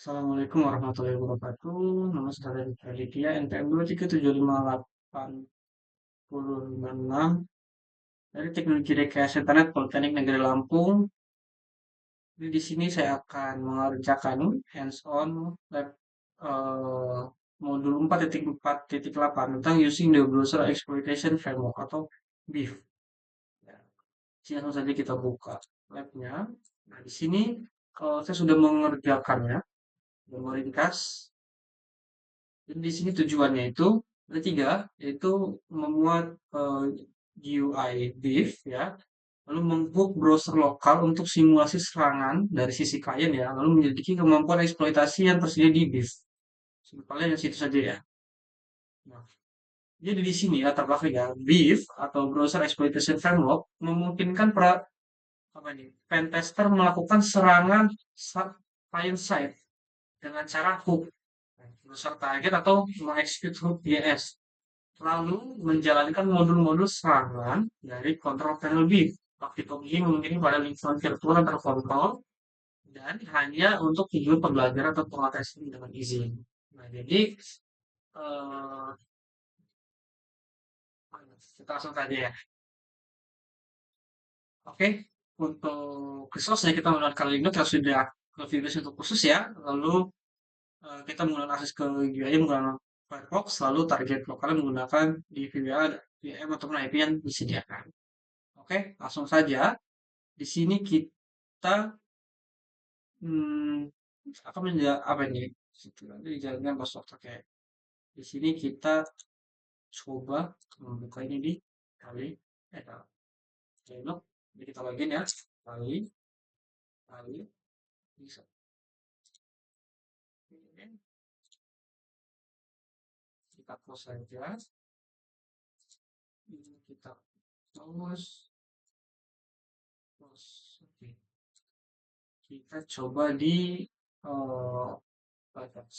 Assalamualaikum warahmatullahi wabarakatuh. Nama saya Raditya, NPM 2375856 dari Teknologi Rekayasa Internet Politeknik Negeri Lampung. Jadi di sini saya akan mengerjakan hands-on lab eh, modul 4.4.8 tentang Using the Browser Exploitation Framework atau BEEF. Ya, jadi langsung saja kita buka labnya. Nah, di sini saya sudah mengerjakannya, dan meringkas. Dan di sini tujuannya itu ada tiga, yaitu memuat GUI div ya, lalu memhook browser lokal untuk simulasi serangan dari sisi klien ya, lalu menyelidiki kemampuan eksploitasi yang tersedia di div. Simpelnya yang situ saja ya. Nah, jadi di sini latar belakang ya, BIF atau Browser Exploitation Framework memungkinkan apa nih, pen tester melakukan serangan client side dengan cara hook browser target atau mengeksekut hook JS, lalu menjalankan modul-modul serangan dari kontrol panel B. Objek-objek memiliki pada lingkungan virtual yang terkontrol dan hanya untuk tujuan pembelajaran atau pengetesan dengan izin. Nah, jadi eh, kita langsung saja ya. Oke, untuk resource-nya kita menggunakan Linux yang sudah konfigurasi untuk khusus ya. Lalu kita menggunakan akses ke GUI menggunakan Firefox, lalu target lokalnya menggunakan di VPA, VM ataupun IP yang disediakan. Oke, langsung saja. Di sini kita hmm, akan apa ini? Situ nanti dijalankan password. Oke, di sini kita coba membuka ini di kali dialog. Jadi kita login ya, kali bisa. Kita close saja. Ini kita close. Oke. Kita coba di batas.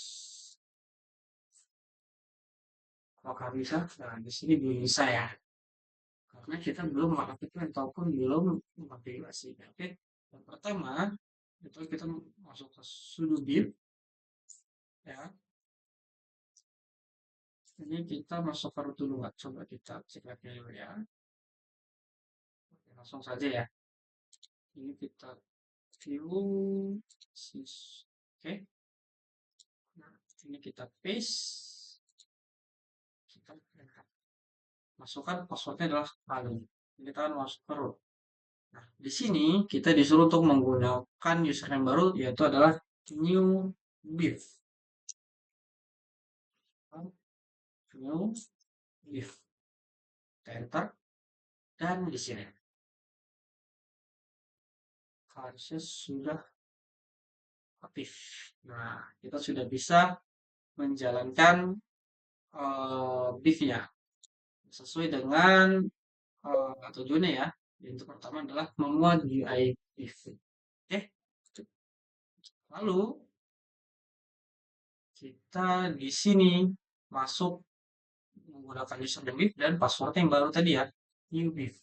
Apakah bisa? Nah, di sini belum bisa ya. Karena kita belum mengaktifkan ataupun belum mengaktifasi. Oke, yang pertama itu kita masuk ke sudo div ya. Ini kita masuk ke root dulu, coba kita cek lagi dulu ya. Oke, langsung saja ya. Ini kita view sys. Oke, nah ini kita paste, kita masukkan passwordnya adalah kali. Ini kita akan masuk ke root. Nah, di sini kita disuruh untuk menggunakan username baru, yaitu adalah new div. New div. Enter. Dan di sini harusnya sudah aktif. Nah, kita sudah bisa menjalankan div-nya sesuai dengan tujuannya ya. Yang pertama adalah memuat UI div. Oke, lalu kita di sini masuk menggunakan username div dan password yang baru tadi ya, new div.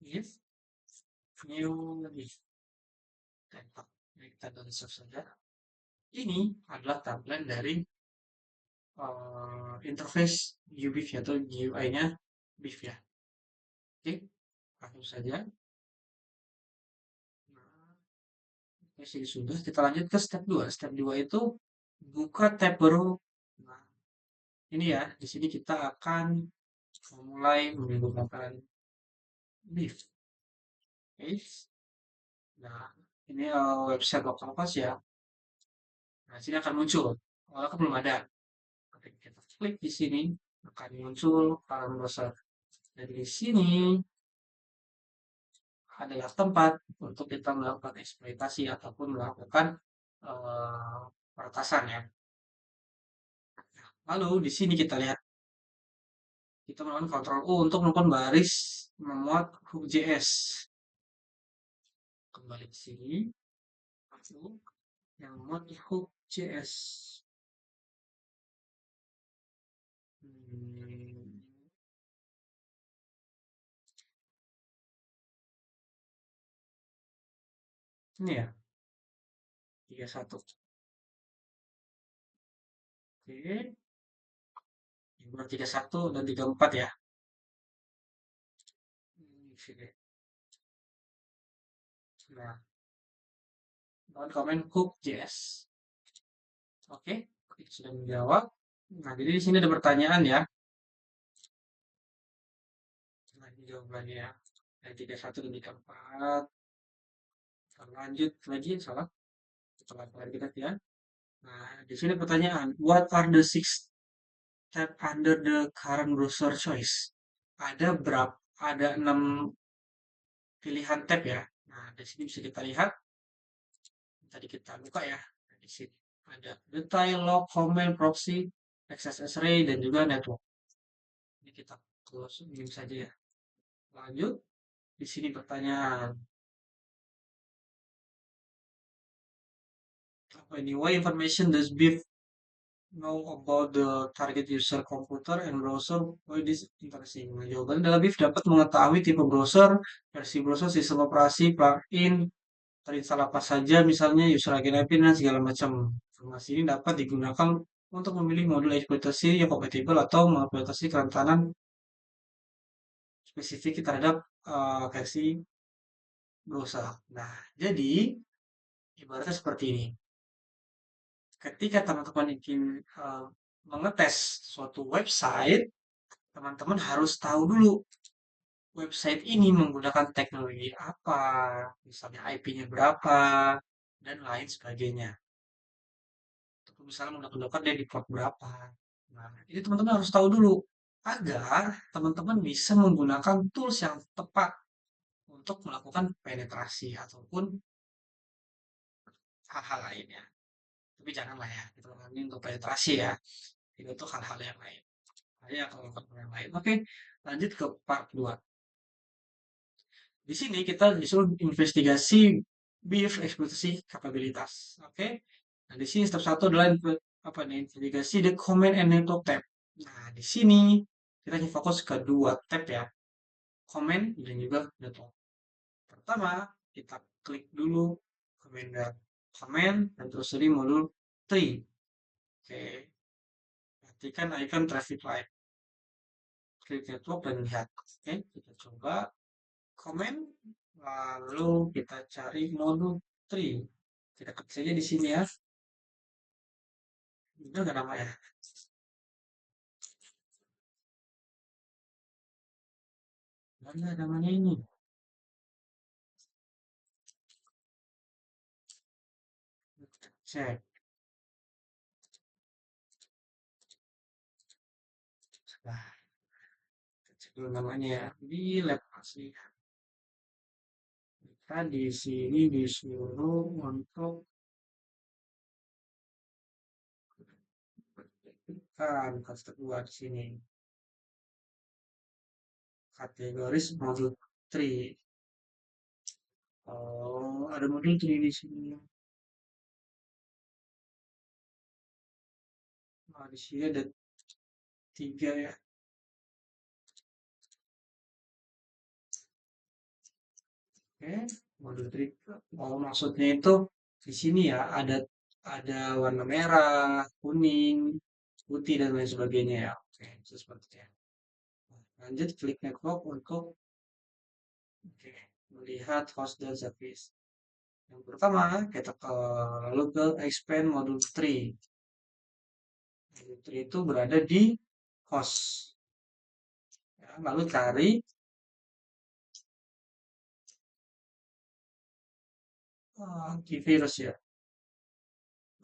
Div new div. Kita tulis saja. Ini adalah tampilan dari interface UBIF atau GUI-nya BIF ya. Oke, langsung saja. Nah, sudah. Kita lanjut ke step 2. Step 2 itu buka tab baru. Nah, ini ya, di sini kita akan memulai menggunakan BIF. Oke. Nah, ini website lokal ya. Nah, sini akan muncul. Walaupun belum ada. Oke, kita klik di sini akan muncul halaman browser. Dan di sini adalah tempat untuk kita melakukan eksploitasi ataupun melakukan eh, peretasan ya. Lalu di sini kita lihat kita melakukan Ctrl U untuk melakukan baris memuat hook.js. Kembali ke sini, masuk yang memuat hook.js. Hmm, Ini ya, 31. Oke, berarti 31 dan 34 ya. Sini. Nah, non comment cook yes. Oke, kita sudah menjawab. Nah, jadi di sini ada pertanyaan ya. Nah, ini jawabannya ya. Yang 31 dan 34. Lanjut lagi, salah. Kita lagi kita ya. Nah, di sini pertanyaan. What are the six tab under the current browser choice? Ada berapa? Ada 6 pilihan tab ya. Nah, di sini bisa kita lihat. Tadi kita buka ya. Nah, di sini ada detail, log, comment, proxy, XSS array, dan juga network. Ini kita close ini saja ya. Lanjut. Di sini pertanyaan. Apa ini? Why information does Beef know about the target user computer and browser? Why this interesting? Nah, jawabannya adalah Beef dapat mengetahui tipe browser, versi browser, sistem operasi, plugin, terinstall apa saja, misalnya user agent IP dan segala macam. Informasi ini dapat digunakan untuk memilih modul eksploitasi yang kompatibel atau mengeksploitasi kerentanan spesifik terhadap versi browser. Nah, jadi ibaratnya seperti ini. Ketika teman-teman ingin mengetes suatu website, teman-teman harus tahu dulu website ini menggunakan teknologi apa, misalnya IP-nya berapa, dan lain sebagainya. Atau misalnya menggunakan dia di port berapa. Nah, ini teman-teman harus tahu dulu agar teman-teman bisa menggunakan tools yang tepat untuk melakukan penetrasi ataupun hal-hal lainnya. Tapi janganlah ya, kita ini untuk penetrasi ya. Itu untuk hal-hal yang lain. Saya akan melakukan yang lain. Oke, lanjut ke part 2. Di sini kita disuruh investigasi BIF eksploitasi kapabilitas. Oke. Nah, di sini step 1 adalah apa nih? Investigasi the command and network tab. Nah, di sini kita akan fokus ke dua tab ya. Command dan juga network. Pertama, kita klik dulu command dan terus di modul 3. Oke. Perhatikan icon traffic light. Klik network dan lihat. Oke, kita coba comment, lalu kita cari modul 3. Kita ketik saja di sini ya. Ini ada nama ya. Mana namanya ini? Kita cek. Nah, kita cek dulu namanya ya. Di lab asli. Kita di sini disuruh untuk kan kedua di sini. Kategoris modul 3. Oh, ada modul 3 di sini. Nah, di sini ada 3 ya. Oke, modul 3. Oh, maksudnya itu di sini ya ada warna merah, kuning, putih dan lain sebagainya ya. Oke, itu seperti itu ya. Lanjut klik network untuk oke, melihat host dan service. Yang pertama, kita lalu ke expand modul 3. Modul 3 itu berada di host. Ya, lalu cari antivirus ya.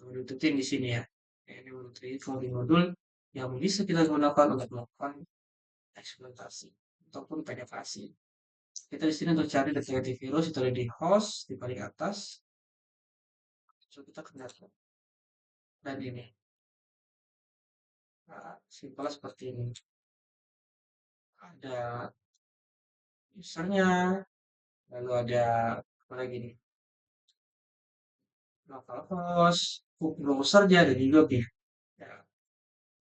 Lalu ikutin di sini ya. Ini modul 3 modul yang bisa kita gunakan untuk melakukan eksploitasi ataupun penetrasi. Kita di sini untuk cari data antivirus itu ada di host di paling atas. Coba kita ke network dan ini. Nah, simpelnya seperti ini. Ada usernya, lalu ada apa lagi nih? Localhost, hook browser dia ada juga nih. Ya,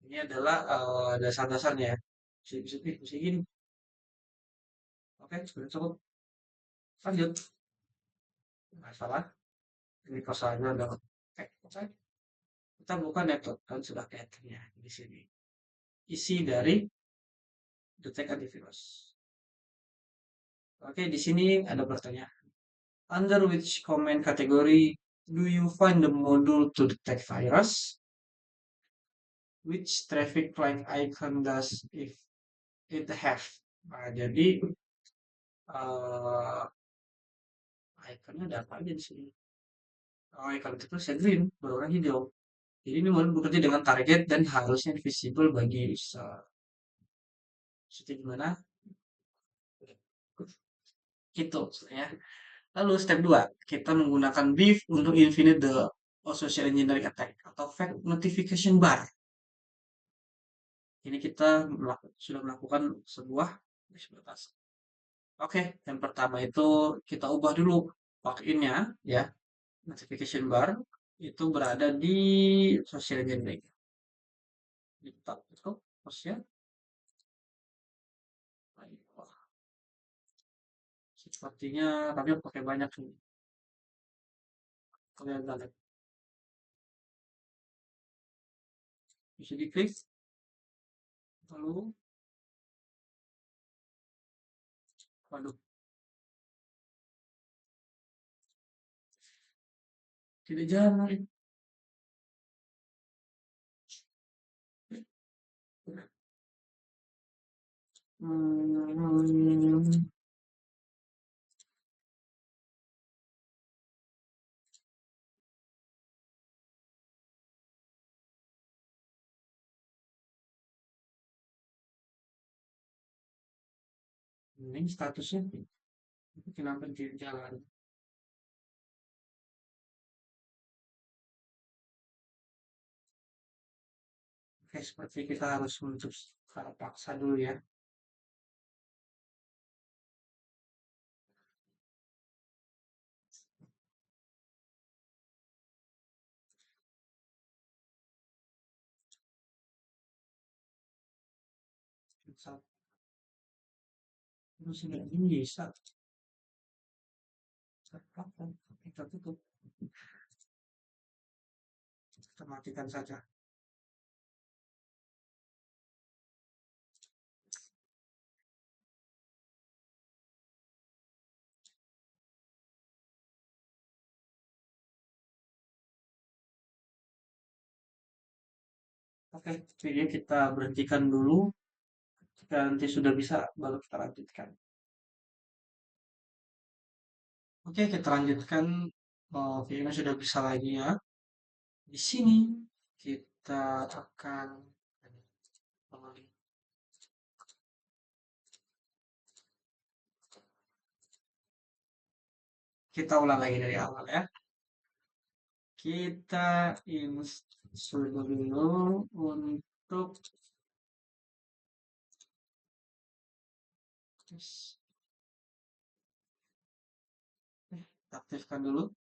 ini adalah dasar-dasarnya ya. Bisa gini. Oke, sudah cukup. Lanjut. Nggak salah. Ini pasalnya adalah kita buka laptop kan sudah kelihatannya di sini. Isi dari detect antivirus. Oke, di sini ada pertanyaan. Under which command category do you find the module to detect virus? Which traffic light icon does if it have? Nah, jadi eh ikonnya ada apa aja di sini? Oh, icon itu saya green, berwarna hijau. Jadi ini modul bekerja dengan target dan harusnya visible bagi user. Seperti gimana? Gitu ya. Lalu step 2 kita menggunakan beef untuk infinite the social engineering attack atau fake notification bar. Ini kita sudah melakukan sebuah eksploitasi. Oke, yang pertama itu kita ubah dulu login-nya ya. Notification bar itu berada di social engineering. Di tab itu harusnya. Sepertinya tapi pakai banyak nih. Kelihatan bisa diklik lalu waduh tidak jalan. Hmm, ini statusnya kenapa tidak jalan? Oke, seperti kita harus menutup secara paksa dulu ya. Terus ini bisa kita tutup, kita matikan saja. Oke, video kita berhentikan dulu. Jika nanti sudah bisa, baru kita lanjutkan. Oke, kita lanjutkan. Oh, videonya sudah bisa lagi ya. Di sini kita akan kita ulang lagi dari awal ya. Kita install dulu untuk aktifkan dulu.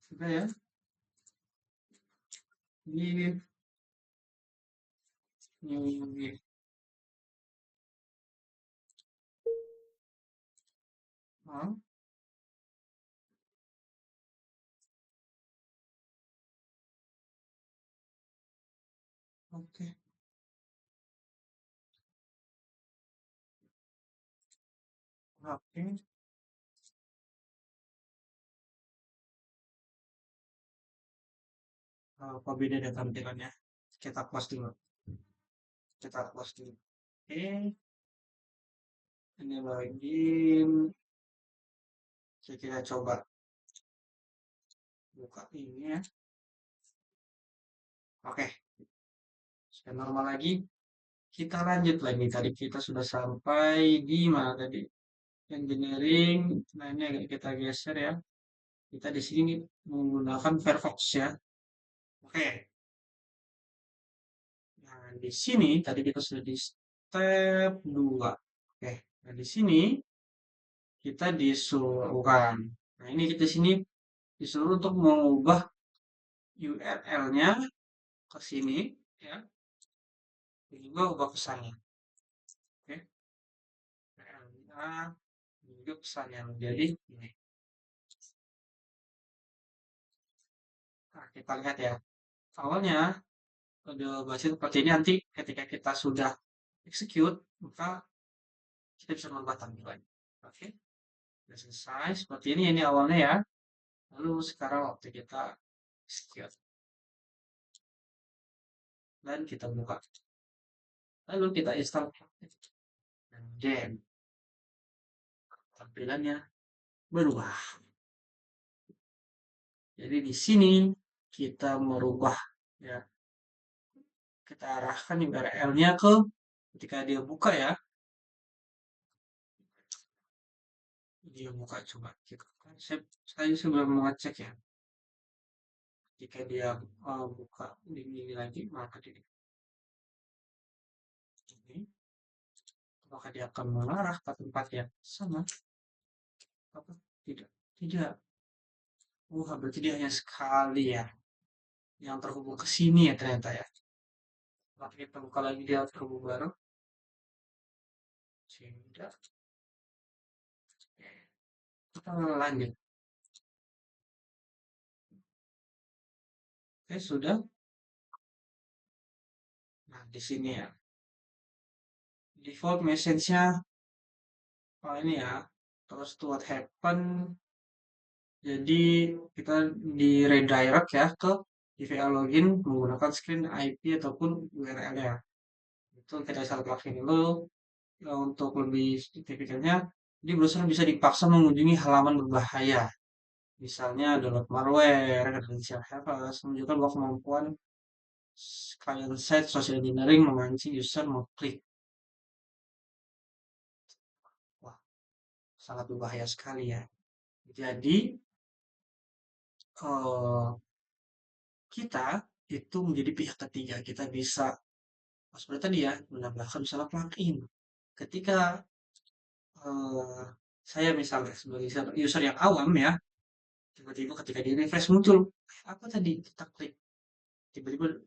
Sudah ya. Ini oh, oke. Oke. Apa bedanya tampilannya? Kita close dulu. Kita close dulu. Oke. Ini login. Kita coba buka ini ya. Oke. Sudah normal lagi. Kita lanjut lagi. Tadi kita sudah sampai di mana tadi? Engineering. Nah ini agak kita geser ya. Kita di sini menggunakan Firefox ya. Oke. Nah di sini tadi kita sudah di step 2. Oke. Nah di sini kita disuruh. Nah ini kita sini disuruh untuk mengubah URL-nya ke sini ya. Dan juga ubah pesannya. Oke. URL-nya juga pesannya. Jadi ini, nah, kita lihat ya. Awalnya kode basis seperti ini nanti ketika kita sudah execute, maka kita bisa merubah tampilan. Oke, sudah selesai. Seperti ini awalnya ya. Lalu sekarang waktu kita execute dan kita buka. Lalu kita install dan tampilannya berubah. Jadi di sini kita merubah ya, kita arahkan URL-nya ke ketika dia buka ya, dia buka coba kita saya sebelum mengecek ya, jika dia buka ini lagi maka ini apakah dia akan mengarah ke tempat yang sama? Apa tidak? Tidak. Berarti dia hanya sekali ya yang terhubung ke sini ya ternyata ya. Maka kita buka lagi dia terhubung baru. Tidak. Kita lanjut. Oke, sudah. Nah, di sini ya. Default message-nya ini ya. Terus to what happen. Jadi kita di redirect ya ke DVA login menggunakan screen IP ataupun URL-nya. Itu kita bisa login dulu. Ya, untuk lebih signifikannya, jadi browser bisa dipaksa mengunjungi halaman berbahaya. Misalnya download malware, credential hackers, menunjukkan bahwa kemampuan client side social engineering memancing user mengklik. Wah, sangat berbahaya sekali ya. Jadi, eh, kita itu menjadi pihak ketiga. Kita bisa, seperti tadi ya, menambahkan misalnya plugin. Ketika eh, saya misalnya sebagai user yang awam ya, tiba-tiba ketika di refresh muncul, apa tadi? Kita klik, tiba-tiba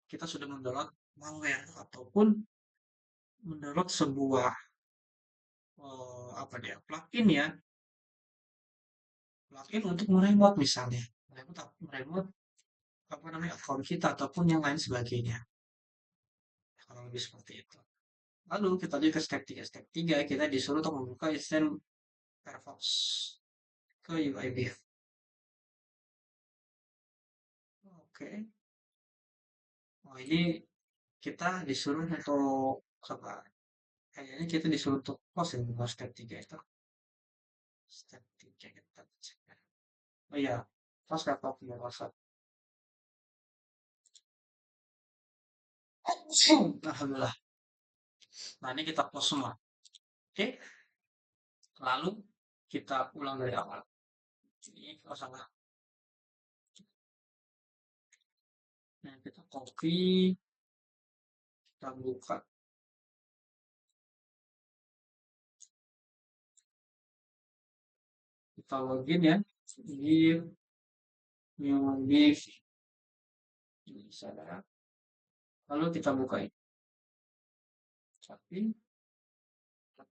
kita sudah mendownload malware ataupun mendownload sebuah apa dia plugin ya, plugin untuk meremote misalnya, meremote apa namanya akun kita ataupun yang lain sebagainya. Kalau lebih seperti itu. Lalu kita lanjut ke step 3. Step 3 kita disuruh untuk membuka instance Firefox ke UIBF. Oke. Oh, ini kita disuruh untuk coba. Kayaknya kita disuruh untuk close ya, step 3 itu. Step 3 kita cek. Oh iya, pas laptop ya, WhatsApp. Alhamdulillah. Nah, ini kita close semua. Oke, lalu kita ulang dari awal. Ini kalau salah. Nah, kita copy, kita buka, kita login ya. Give, new give, ini sana. Lalu kita buka ini. Tapi,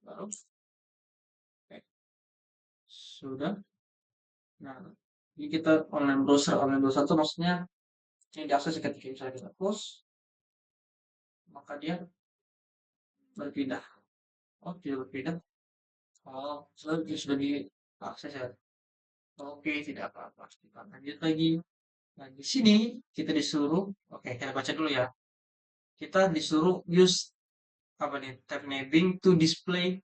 baru, oke, sudah. Nah, ini kita online browser. Online browser itu maksudnya ini diakses ketika misalnya kita post, maka dia berpindah. Oh, tidak berpindah. Oh, sudah diakses ya. Oke, tidak apa-apa. Kita lanjut lagi. Nah, di sini kita disuruh, oke, kita baca dulu ya. Kita disuruh use apa nih? Tab nabbing to display.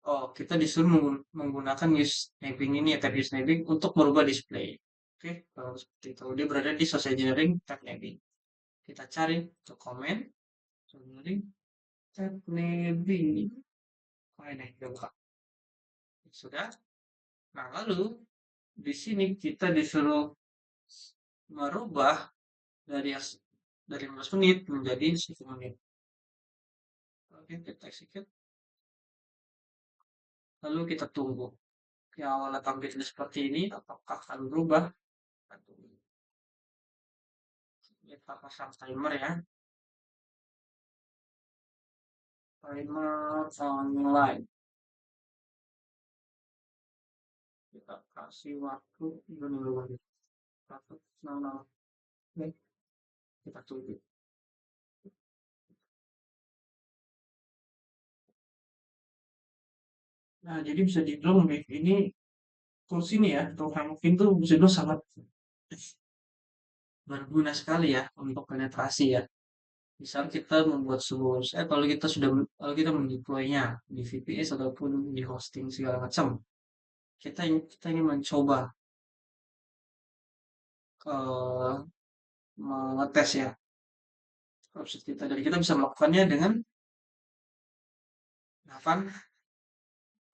Oh, kita disuruh menggunakan use nabbing ini ya, tab use nabbing untuk merubah display. Oke, kalau seperti itu. Dia berada di social engineering tab nabbing. Kita cari ke komen, engineering tab nabbing. Oh, ini kita buka. Sudah. Nah, lalu di sini kita disuruh merubah dari dari 15 menit menjadi 10 menit. Oke, kita execute. Lalu kita tunggu. Yang awalnya tampil seperti ini, apakah akan berubah? Kita pasang timer ya. Timer online. Kita kasih waktu dulu lagi. Satu, nol, nol. Oke, kita tunggu. Nah, jadi bisa dibilang Mac ini tools ini ya, atau Framework itu bisa dibilang sangat berguna sekali ya untuk penetrasi ya. Misal kita membuat sebuah website, kalau kita mendeploynya di VPS ataupun di hosting segala macam, kita ingin mencoba eh, mengetes ya website kita. Jadi kita bisa melakukannya dengan apa?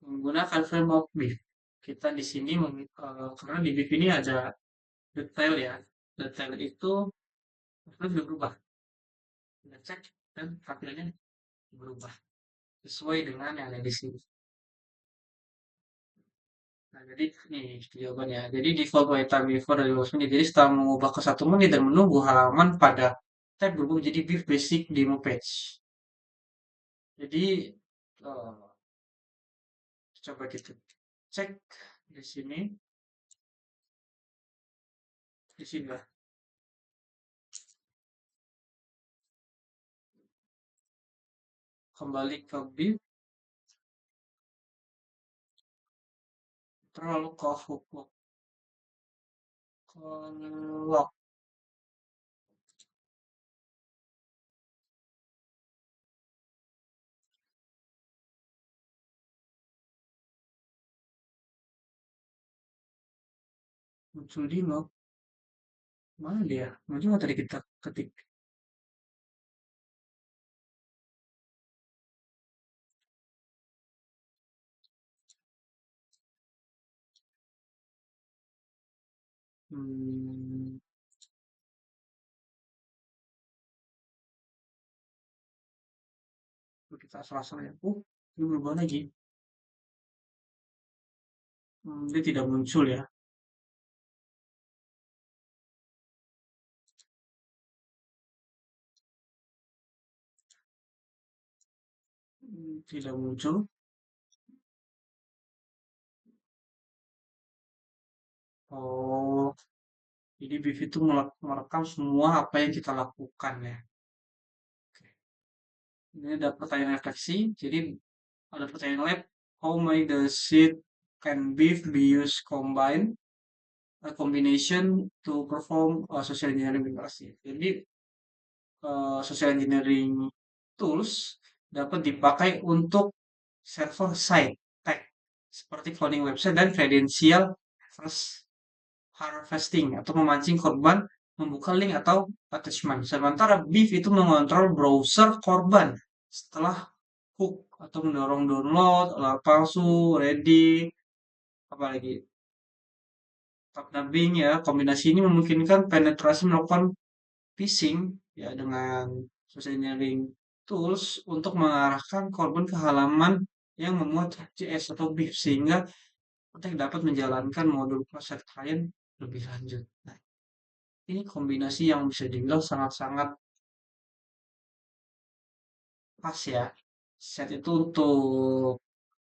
Menggunakan framework BIF. Kita di sini karena di BIF ini ada detail ya. Detail itu bisa berubah. Kita cek dan tampilannya berubah sesuai dengan yang ada di sini. Nah, jadi nih jawabannya. Jadi default wait time before dari 15 menit. Jadi setelah mengubah ke 1 menit dan menunggu halaman pada tab berubah menjadi BIF basic demo page. Jadi eh, coba kita cek di sini, di sini lah. Kembali ke BIF, terlalu ke hook, ke muncul di log. Mana dia? Muncul nggak tadi kita ketik? Hmm, kita serasa ya. Ini berubah lagi. Dia tidak muncul ya. Tidak muncul. Oh, jadi BIF itu merekam semua apa yang kita lakukan ya. Oke. Ini ada pertanyaan refleksi. Jadi ada pertanyaan lab. How many the sheet can BIF be used combine a combination to perform social engineering migrasi. Jadi social engineering tools dapat dipakai untuk server side tag seperti cloning website dan credential harvesting atau memancing korban membuka link atau attachment. Sementara BIF itu mengontrol browser korban setelah hook atau mendorong download, alat palsu, ready, apalagi dubbing ya. Kombinasi ini memungkinkan penetrasi melakukan phishing ya dengan social engineering tools untuk mengarahkan korban ke halaman yang memuat JS atau BIF sehingga kita dapat menjalankan modul proses klien lebih lanjut. Nah, ini kombinasi yang bisa dibilang sangat-sangat pas ya. Set itu untuk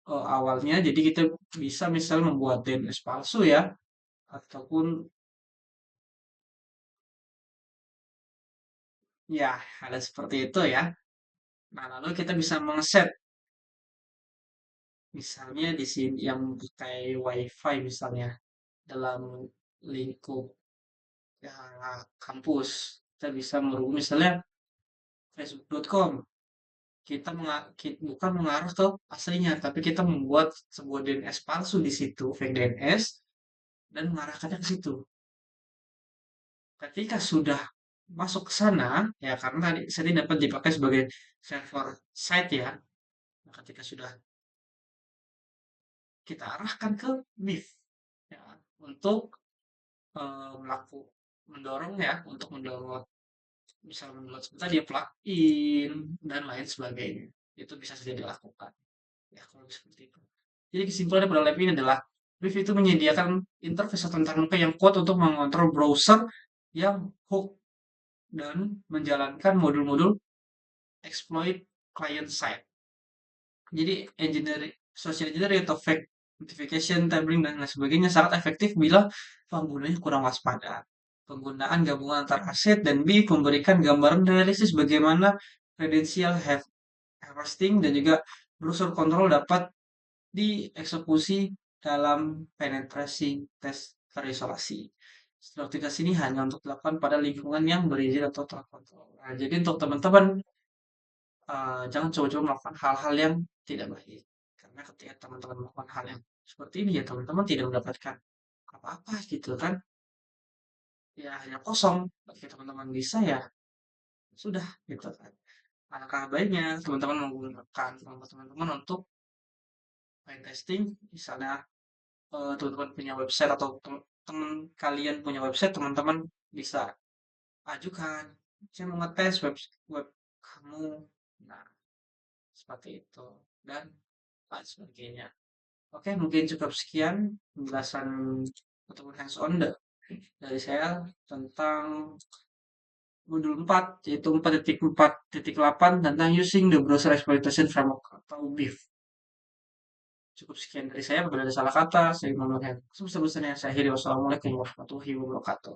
awalnya, jadi kita bisa misal membuat DNS palsu ya, ataupun ya ada seperti itu ya. Nah, lalu kita bisa mengset misalnya di sini yang pakai WiFi misalnya dalam lingkup ya, kampus. Kita bisa merubah misalnya facebook.com. Bukan mengarah ke aslinya, tapi kita membuat sebuah DNS palsu di situ, fake DNS, dan mengarahkannya ke situ. Ketika sudah masuk ke sana, ya karena tadi saya dapat dipakai sebagai server site ya. Nah, ketika sudah kita arahkan ke BIF ya, untuk mendorong ya, untuk mendownload, misal mendownload sebentar dia plugin dan lain sebagainya. Itu bisa saja dilakukan. Ya, kalau seperti itu. Jadi kesimpulannya pada lab ini adalah BIF itu menyediakan interface atau muka yang kuat untuk mengontrol browser yang hook dan menjalankan modul-modul exploit client side. Jadi engineering, social engineering atau fake notification, tabling, dan lain sebagainya sangat efektif bila penggunanya kurang waspada. Penggunaan gabungan antara A, set, dan B memberikan gambaran realistis bagaimana kredensial harvesting dan juga browser control dapat dieksekusi dalam penetrasi tes terisolasi. Sertifikasi ini hanya untuk dilakukan pada lingkungan yang berizin atau terkontrol. Nah, jadi untuk teman-teman jangan coba-coba melakukan hal-hal yang tidak baik. Karena ketika teman-teman melakukan hal yang seperti ini ya teman-teman tidak mendapatkan apa-apa gitu kan. Ya hanya kosong. Bagi teman-teman bisa ya sudah gitu kan. Alangkah baiknya teman-teman menggunakan teman-teman untuk main testing misalnya teman-teman punya website atau teman kalian punya website, teman-teman bisa ajukan. Saya mau ngetes web kamu. Nah, seperti itu. Dan lain sebagainya. Oke, mungkin cukup sekian penjelasan ataupun hands-on dari saya tentang modul 4, yaitu 4.4.8 tentang using the browser exploitation framework atau BIF. Cukup sekian dari saya. Apabila ada salah kata, saya mohon maaf. Sebesar-besarnya saya akhiri. Wassalamualaikum warahmatullahi wabarakatuh.